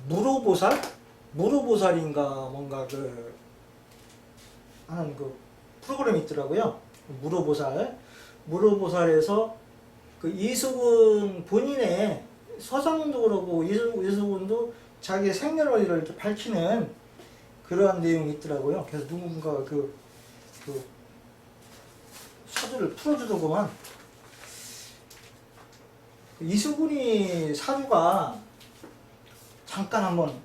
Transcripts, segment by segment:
무로보살? 무로보살인가 뭔가 하는 프로그램이 있더라고요. 무로보살에서 이수근 본인의 서장도 그러고 이수근도 자기의 생년월일을 이렇게 밝히는 그러한 내용이 있더라고요. 그래서 누군가 그 사주를 풀어주더구만. 이수근이 사주가 잠깐 한번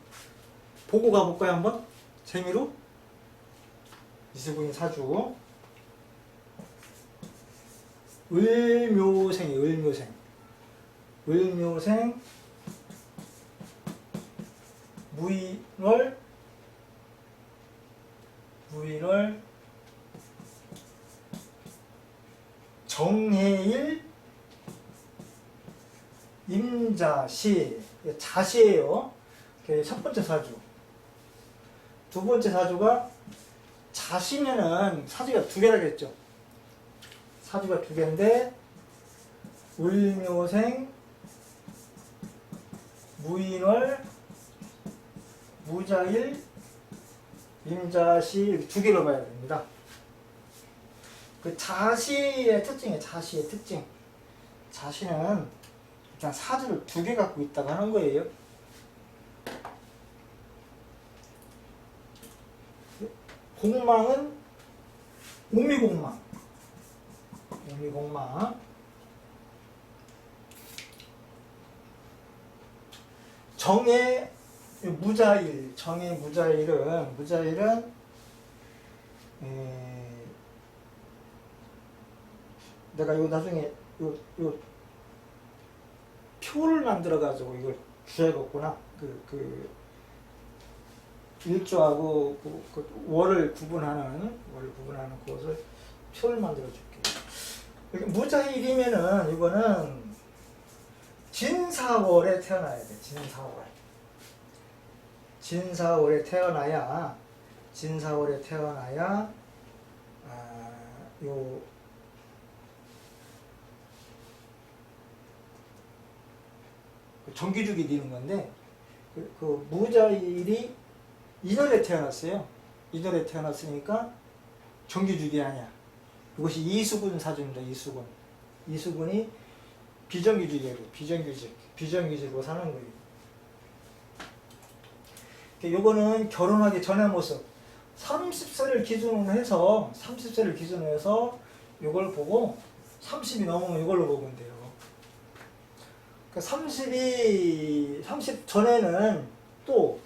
보고 가볼까요? 한번 재미로. 이수근이 사주 을묘생이에요. 을묘생 무인월 정해일 임자시. 자시예요. 첫 번째 사주. 두 번째 사주가 자시면은 사주가 두 개라겠죠. 사주가 두 개인데 을묘생 무인월 무자일 임자시 두 개로 봐야 됩니다. 그 자시의 특징이에요. 자시의 특징. 자시는 그냥 사주를 두 개 갖고 있다고 하는 거예요. 공망은 오미공망. 정의 무자일. 무자일은 내가 이거 나중에 요 표를 만들어 가지고 이걸 주야겠구나. 일주하고 월을 구분하는 그것을 표를 만들어 줄게. 무자일이면은 이거는 진사월에 태어나야 돼. 진사월에 태어나야 정기주기 되는 건데, 무자일이 인월에 태어났어요. 인월에 태어났으니까 정기주기 아니야. 이것이 이수근 사주입니다. 이수근이 비정규직으로 비정규직으로 사는 거예요. 요거는 결혼하기 전의 모습. 30세를 기준으로 해서 요걸 보고 30이 넘으면 이걸로 보면 돼요. 30 전에는 또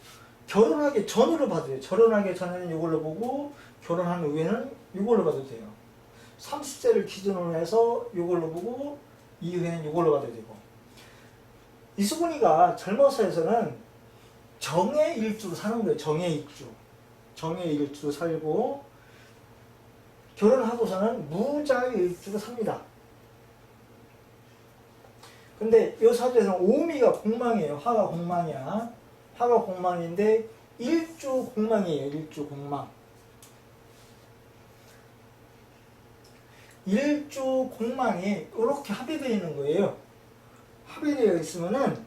결혼하기 전으로 봐도 돼요. 결혼하기 전에는 이걸로 보고 결혼한 후에는 이걸로 봐도 돼요. 30세를 기준으로 해서 이걸로 보고 이후에는 이걸로 봐도 되고. 이수근이가 젊어서에서는 정해일주로 사는 거예요. 정해일주로 살고 결혼하고서는 무자일주로 삽니다. 근데 이 사주에서는 오미가 공망이에요. 화가 공망이야. 화가 공망인데 일주 공망이에요. 일주 공망이 이렇게 합의되어 있는 거예요. 합의되어 있으면은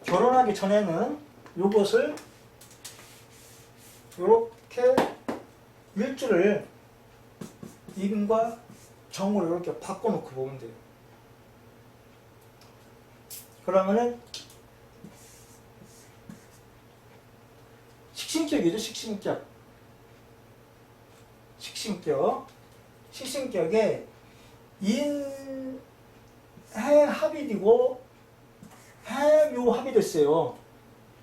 결혼하기 전에는 요것을 이렇게 일주를 임과 정으로 이렇게 바꿔놓고 보면 돼요. 그러면은 식신격이죠. 식신격에 인해 합이 되고 해묘 합이 됐어요.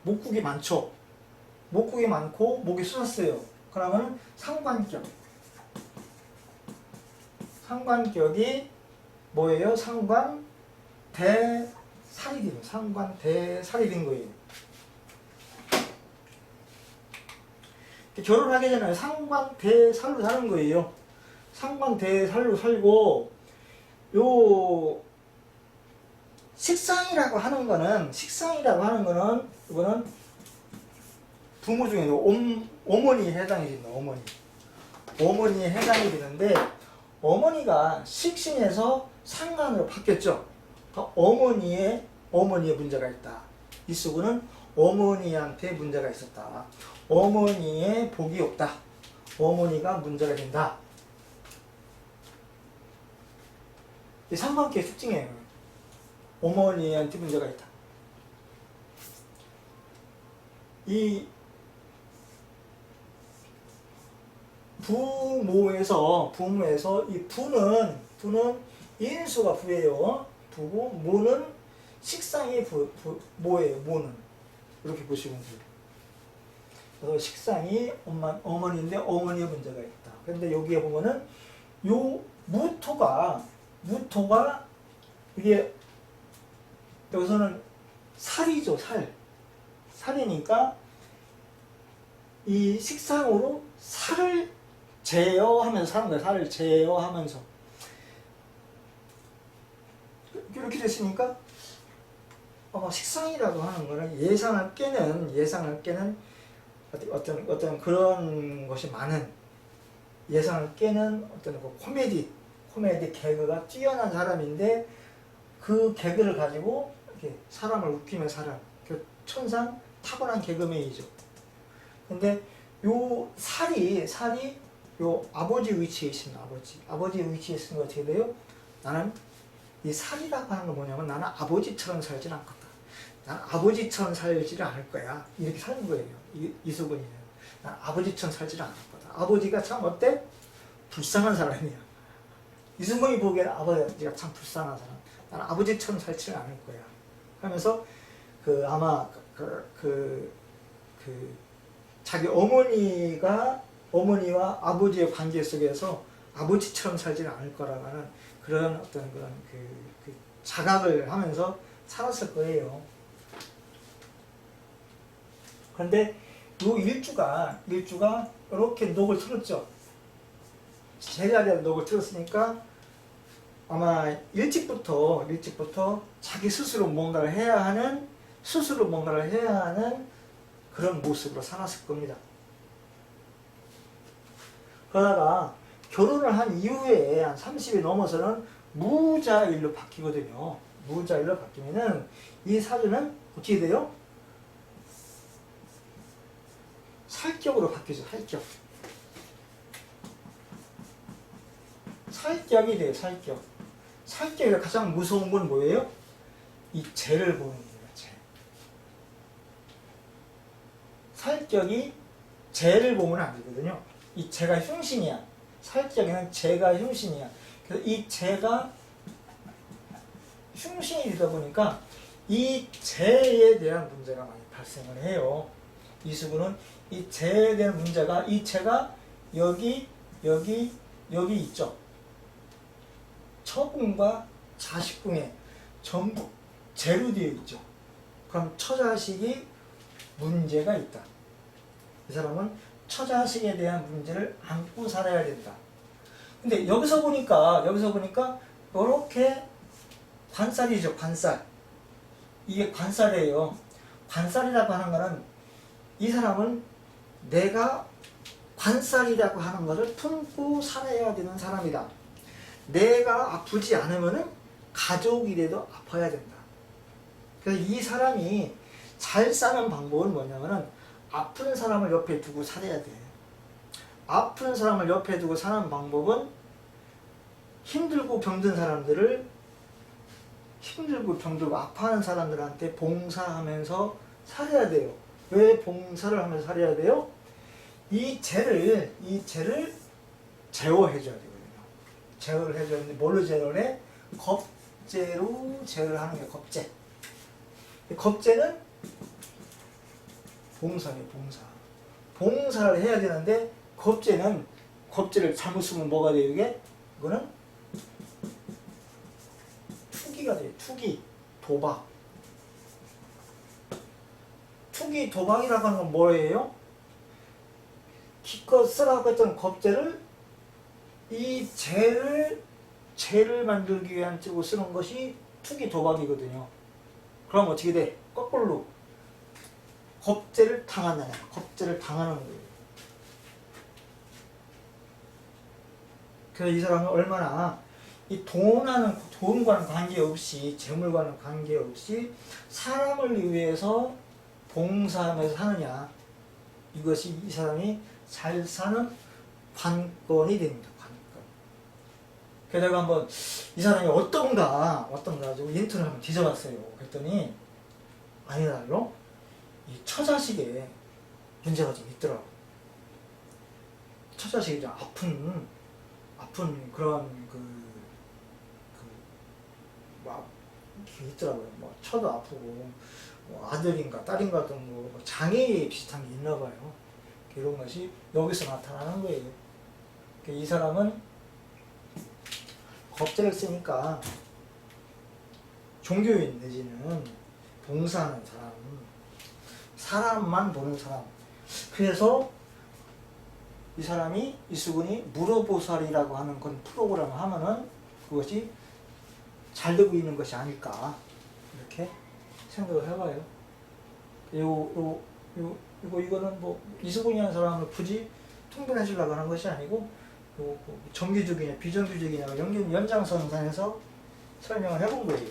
목국이 많죠. 목국이 많고 목이 쏟았어요. 그러면은 상관격이 뭐예요? 상관대살이 된 거예요. 결혼하기 전에 상관대살로 사는 거예요. 상관대살로 살고 요 식상이라고 하는 거는 이거는 부모 중에 어머니에 해당이 된다. 어머니에 해당이 되는데 어머니가 식신에서 상관으로 바뀌었죠. 그러니까 어머니의 어머니에 문제가 있다. 이수근은 어머니한테 문제가 있었다. 어머니의 복이 없다. 어머니가 문제가 된다. 이 삼관계의 특징이에요. 어머니한테 문제가 있다. 이 부모에서 이 부는 인수가 부예요. 부고 모는 식상의 모예요. 모는 이렇게 보시면 돼요. 그래서 식상이 어머니인데 어머니의 문제가 있다. 그런데 여기에 보면은 요 무토가 이게 여기서는 살이죠. 살이니까 이 식상으로 살을 제어하면서 사는 거예요. 살을 제어하면서 이렇게 됐으니까 식상이라고 하는 거는 예상을 깨는 어떤 그런 것이 많은, 예상을 깨는 어떤 그 코미디 개그가 뛰어난 사람인데, 그 개그를 가지고 이렇게 사람을 웃기며 사람, 그 천상 타고난 개그맨이죠. 근데 요 살이 요 아버지 위치에 있습니다. 아버지 위치에 있으면 어떻게 돼요? 나는 이 살이라고 하는 건 뭐냐면, 나는 아버지처럼 살지는 않겠다. 난 아버지처럼 살지를 않을 거야. 이렇게 사는 거예요. 이수근이는. 난 아버지처럼 살지를 않을 거다. 아버지가 참 어때? 불쌍한 사람이야. 이수근이 보기에는 아버지가 참 불쌍한 사람. 난 아버지처럼 살지를 않을 거야. 하면서 아마 자기 어머니와 아버지의 관계 속에서 아버지처럼 살지는 않을 거라는 그런 어떤 그런 그 자각을 하면서 살았을 거예요. 그런데 요 일주가 이렇게 녹을 틀었죠. 제자리에 녹을 틀었으니까 아마 일찍부터 자기 스스로 뭔가를 해야 하는 그런 모습으로 살았을 겁니다. 그러다가 결혼을 한 이후에 한 30이 넘어서는 무자일로 바뀌거든요. 무자일로 바뀌면은 이 사주는 어떻게 돼요? 살격으로 바뀌죠. 살격이 돼요. 살격이 가장 무서운 건 뭐예요? 이 재를 보는 거예요. 살격이 재를 보면 안 되거든요. 이 재가 흉신이야. 살격에는 재가 흉신이야. 그래서 이 재가 흉신이 되다 보니까 이 재에 대한 문제가 많이 발생을 해요. 이수근은 이 재에 대한 문제가, 이 재가 여기 있죠. 처궁과 자식궁에 전부 재로 되어 있죠. 그럼 처자식이 문제가 있다. 이 사람은 처자식에 대한 문제를 안고 살아야 된다. 근데 여기서 보니까 이렇게 관살이죠. 관살. 이게 관살이에요. 관살이라고 하는 거는 이 사람은 내가 관살이라고 하는 것을 품고 살아야 되는 사람이다. 내가 아프지 않으면은 가족이라도 아파야 된다. 그래서 이 사람이 잘 사는 방법은 뭐냐면은 아픈 사람을 옆에 두고 살아야 돼. 아픈 사람을 옆에 두고 사는 방법은 힘들고 병든 사람들을, 아파하는 사람들한테 봉사하면서 살아야 돼요. 왜 봉사를 하면서 살아야 돼요? 이 재를 제어해줘야 되거든요. 제어를 해줘야 되는데 뭘로 제어를 해? 겁재로 제어를 하는 게 겁재. 겁재는 봉사예요. 봉사를 해야 되는데 겁재를 잘못 쓰면 뭐가 돼요? 이거는 투기가 돼요. 도박. 도박이라고 하는 건 뭐예요? 기껏 쓰라고 했던 겁재를, 이 재를 만들기 위한 쪽으로 쓰는 것이 도박이거든요. 그럼 어떻게 돼? 거꾸로 겁재를 당하는 거예요. 그래서 이 사람은 얼마나 이 돈과는 관계없이, 재물과는 관계없이 사람을 위해서 봉사하면서 사느냐, 이것이 이 사람이 잘 사는 관건이 됩니다. 관건. 그래서 내가 한번 이 사람이 어떤가 좀 인터넷 한번 뒤져봤어요. 그랬더니 아니랄로 이 처자식에 문제가 좀 있더라고. 처자식이 좀 아픈 그런 게 있더라고요. 뭐 처도 아프고 뭐 아들인가 딸인가 뭐 장애 비슷한 게 있나 봐요. 이런 것이 여기서 나타나는 거예요. 이 사람은 겁재를 쓰니까 종교인 내지는 봉사하는 사람, 사람만 보는 사람. 그래서 이 사람이, 이수근이 무로보살이라고 하는 그런 프로그램을 하면은 그것이 잘 되고 있는 것이 아닐까, 이렇게 생각을 해봐요. 이거는 뭐 이수근이라는 사람을 굳이 통변해주려고 하는 것이 아니고, 정규적이냐 비정규적이냐 연장선상에서 설명을 해본 거예요.